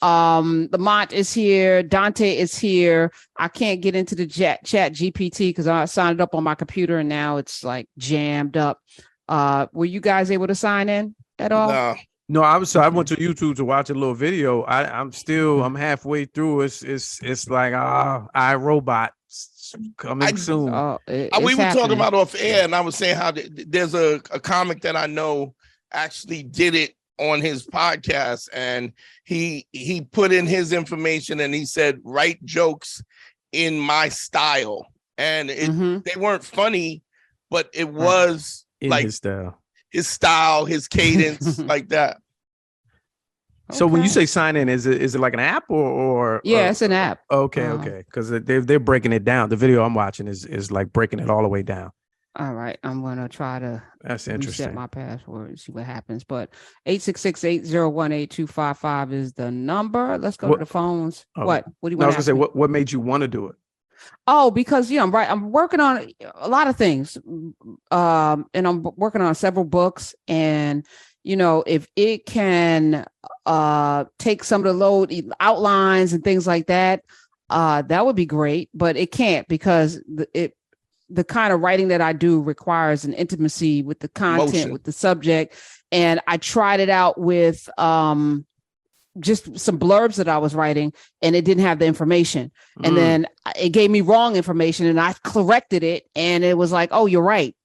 Lamont is here. Dante is here. I can't get into the chat GPT because I signed up on my computer and now it's like jammed up. Were you guys able to sign in at all? No, I went to YouTube to watch a little video. I'm halfway through. It's like iRobot coming soon. We were talking about off air, and I was saying how there's a comic that I know actually did it on his podcast, and he put in his information and he said, write jokes in my style, and they weren't funny, but it was in like his style, his cadence, like that. So when you say sign in, is it like an app or yeah, it's an app. Okay, because they're breaking it down. The video I'm watching is like breaking it all the way down. All right, I'm gonna try to reset my password and see what happens. But 866-801-8255 is the number. Let's go to the phones. What do you want? I was gonna say, what made you want to do it? Oh, because I'm working on a lot of things, and I'm working on several books, and if it can take some of the load outlines and things like that, that would be great. But it can't, because the kind of writing that I do requires an intimacy with the content, with the subject. And I tried it out with just some blurbs that I was writing, and it didn't have the information. And then it gave me wrong information, and I corrected it, and it was like, oh, you're right.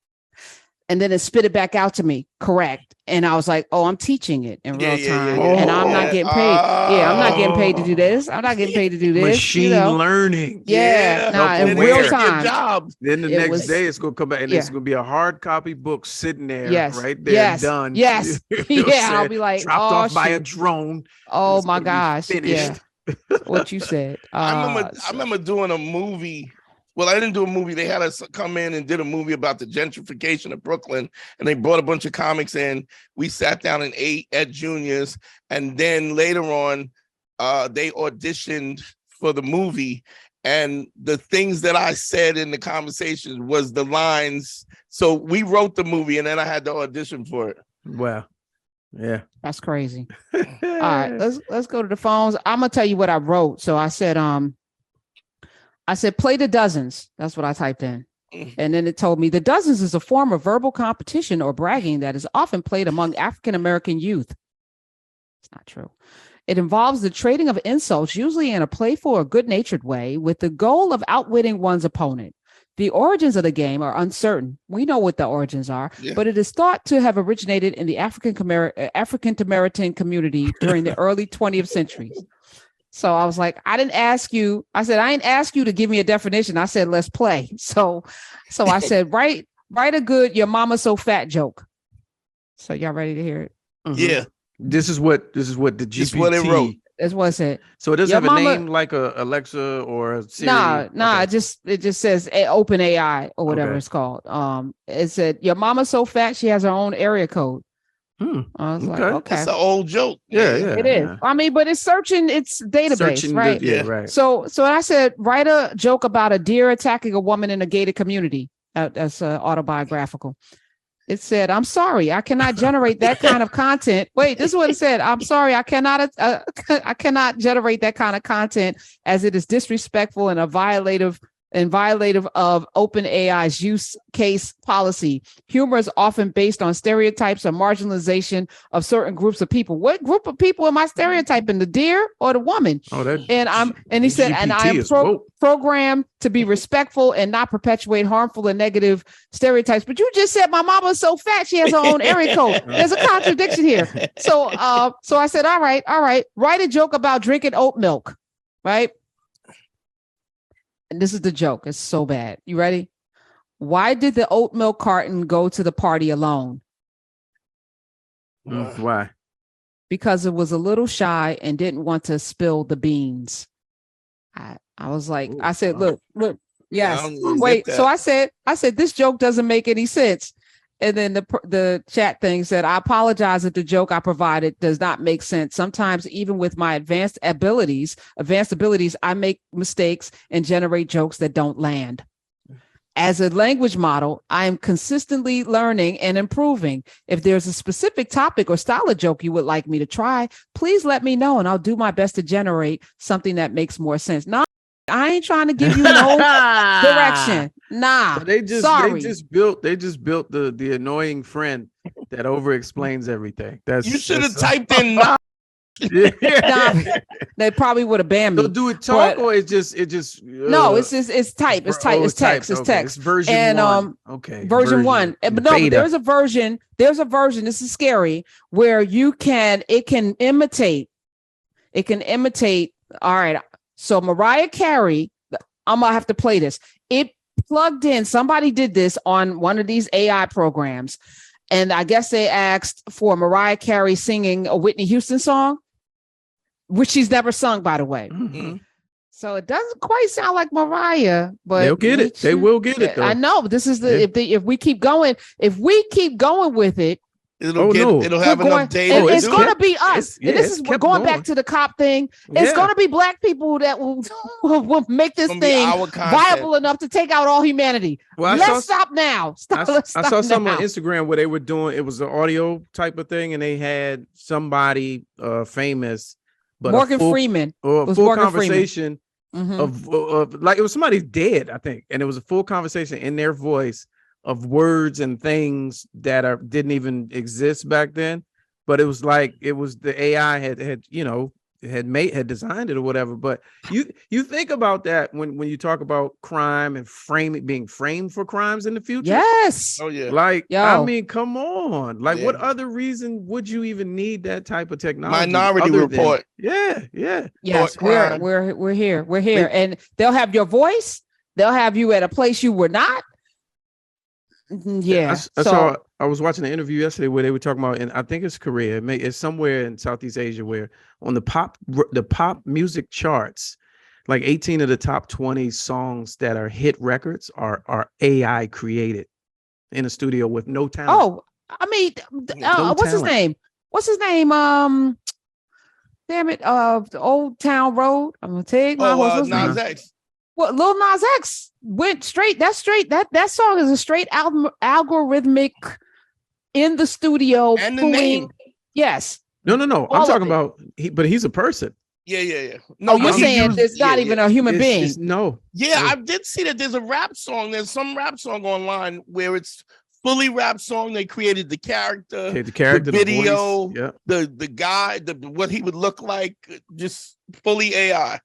And then it spit it back out to me correct. And I was like, oh, I'm teaching it in real time. And I'm not getting paid. I'm not getting paid to do this. I'm not getting paid to do this. Machine learning. In real time. Then the next day it's going to come back and it's going to be a hard copy book sitting there right there done. Yes. I'll be like, dropped off by a drone. Oh my gosh. Finished. What you said. I remember doing a movie. Well, I didn't do a movie. They had us come in and did a movie about the gentrification of Brooklyn, and they brought a bunch of comics in. We sat down and ate at Junior's, and then later on, they auditioned for the movie, and the things that I said in the conversation was the lines. So we wrote the movie, and then I had to audition for it. Wow. Yeah. That's crazy. All right, let's go to the phones. I'm gonna tell you what I wrote. So I said, play the dozens. That's what I typed in. And then it told me the dozens is a form of verbal competition or bragging that is often played among African-American youth. It's not true. It involves the trading of insults, usually in a playful or good-natured way, with the goal of outwitting one's opponent. The origins of the game are uncertain. We know what the origins are, but it is thought to have originated in the African-American community during the early 20th century. So I was like, I didn't ask you. I said, I didn't ask you to give me a definition. I said, let's play. So I said, write a good "your mama so fat" joke. So y'all ready to hear it? Yeah. This is what the GPT. This is what it wrote. That's what it said. So it doesn't have a name like a Alexa or a Siri. Nah. Okay. It just says Open AI or whatever it's called. It said, your mama so fat she has her own area code. I was like, okay, it's an old joke. Yeah, it is. I mean, but it's searching its database, right? Right. So I said, write a joke about a deer attacking a woman in a gated community. That's autobiographical. It said, I'm sorry, I cannot generate that kind of content. Wait, this is what it said. I'm sorry, I cannot generate that kind of content, as it is disrespectful and violative of OpenAI's use case policy. Humor is often based on stereotypes or marginalization of certain groups of people. What group of people am I stereotyping? The deer or the woman? And he said, and I am programmed to be respectful and not perpetuate harmful and negative stereotypes. But you just said my mama's so fat she has her own area code. There's a contradiction here. So I said, all right, write a joke about drinking oat milk, right? And this is the joke. It's so bad. You ready? Why did the oat milk carton go to the party alone? Why? Because it was a little shy and didn't want to spill the beans. I was like, I said, look, yes. Wait. So I said, this joke doesn't make any sense. And then the chat thing said, I apologize if the joke I provided does not make sense. Sometimes, even with my advanced abilities, I make mistakes and generate jokes that don't land. As a language model, I am consistently learning and improving. If there's a specific topic or style of joke you would like me to try, please let me know and I'll do my best to generate something that makes more sense. Nah, I ain't trying to give you no direction. Nah. But they just built the annoying friend that over explains everything. You should have typed in nah. Nah, they probably would have banned me. So do it talk or it just no, it's type. It's type. It's text. It's text. It's version 1. Okay. Version 1. But no, but there's a version. This is scary where it can imitate. All right. So Mariah Carey, I'm gonna have to play this. It plugged in. Somebody did this on one of these AI programs. And I guess they asked for Mariah Carey singing a Whitney Houston song, which she's never sung, by the way. Mm-hmm. So it doesn't quite sound like Mariah, but they'll get it. They will get it, though. I know. This is if we keep going with it, it'll have enough data. It's going to be us. We're going back to the cop thing. It's going to be black people that will make this thing viable enough to take out all humanity. Well, let's stop now. I saw something on Instagram where they were doing, it was an audio type of thing, and they had somebody famous, but Morgan Freeman, or a full conversation of like it was somebody dead, I think, and it was a full conversation in their voice of words and things that didn't even exist back then, but it was like the AI had designed it or whatever. But you think about that when you talk about crime and being framed for crimes in the future. Yes. Oh yeah. Like I mean, come on. Like what other reason would you even need that type of technology? Minority Report. Yeah. Yes, we're here, and they'll have your voice. They'll have you at a place you were not. Yeah. I was watching an interview yesterday where they were talking about, and I think it's Korea, it's somewhere in Southeast Asia, where on the pop music charts, like 18 of the top 20 songs that are hit records are AI created in a studio with no talent. Oh, I mean, what's his name? Damn it, Old Town Road. I'm gonna take my horse. Nas X. Well, Lil Nas X went straight. That song is a straight algorithmic in the studio. And the name. Yes. No. I'm talking about but he's a person. Yeah. No, you're saying it's not even a human being. No. Yeah, I did see that there's a rap song. There's some rap song online where it's fully rap song. They created the character, the video, the guy, what he would look like, just fully AI.